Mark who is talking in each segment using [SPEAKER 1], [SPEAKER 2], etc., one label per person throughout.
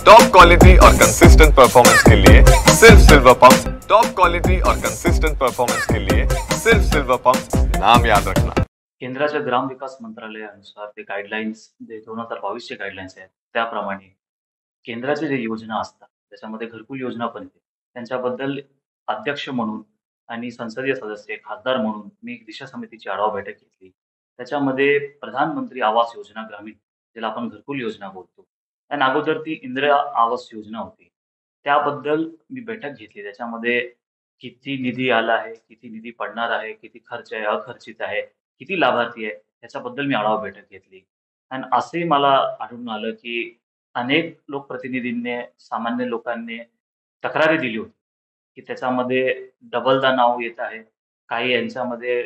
[SPEAKER 1] Top quality और consistent performance के लिए सिर्फ सिल्वर पंप। टॉप क्वालिटी और कंसिस्टेंट परफॉर्मेंस के लिए सिर्फ सिल्वर पंप, नाम याद रखना।
[SPEAKER 2] केंद्राच्या ग्रामविकास मंत्रालयानुसार ते गाईडलाईन्स जे 2022 चे गाईडलाईन्स आहेत त्याप्रमाणे केंद्राच्या ज्या योजना असतात त्याच्यामध्ये घरकुल योजना पण येते. त्यांच्याबद्दल अध्यक्ष म्हणून आणि संसदीय सदस्य, खासदार म्हणून मी एक दिशा समितीची आढावा बैठक घेतली. त्याच्यामध्ये प्रधानमंत्री आवास योजना ग्रामीण, ज्याला आपण घरकुल योजना बोलतो. आणि अगोदर ती इंदिरा आवास योजना होती. त्याबद्दल मी बैठक घेतली. त्याच्यामध्ये किती निधी आला आहे, किती निधी पडणार आहे, किती खर्च आहे, अखर्चित आहे, किती लाभार्थी आहे, याच्याबद्दल मी आढावा बैठक घेतली. आणि असे मला आढळून आलं, की अनेक लोकप्रतिनिधींनी, सामान्य लोकांनी तक्रारी दिली होती, की त्याच्यामध्ये डबलदा नाव येत आहे. काही यांच्यामध्ये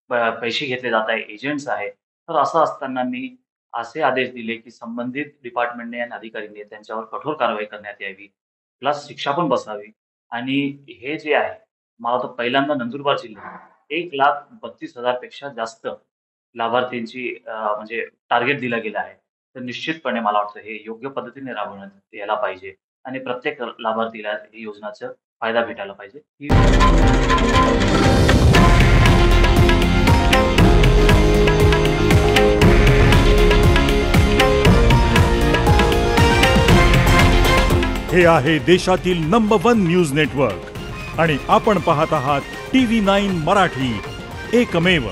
[SPEAKER 2] पैसे घेतले जात आहे, एजंट्स आहे. तर असं असताना मी असे आदेश दिले, की संबंधित डिपार्टमेंटने आणि अधिकाऱ्यांनी त्यांच्यावर कठोर कारवाई करण्यात यावी. प्लस शिक्षा पण बसावी. आणि हे जे आहे, मला तर पहिल्यांदा नंदुरबार जिल्ह्यात 1,32,000 पेक्षा जास्त लाभार्थींची म्हणजे टार्गेट दिलं गेलं आहे. तर निश्चितपणे मला वाटतं हे योग्य पद्धतीने राबवण्यात यायला पाहिजे आणि प्रत्येक लाभार्थीला ही योजनाचा फायदा भेटायला पाहिजे.
[SPEAKER 3] हे आहे देशातील नंबर 1 न्यूज नेटवर्क आणि आपण पाहत आहात TV9 मराठी, एकमेव.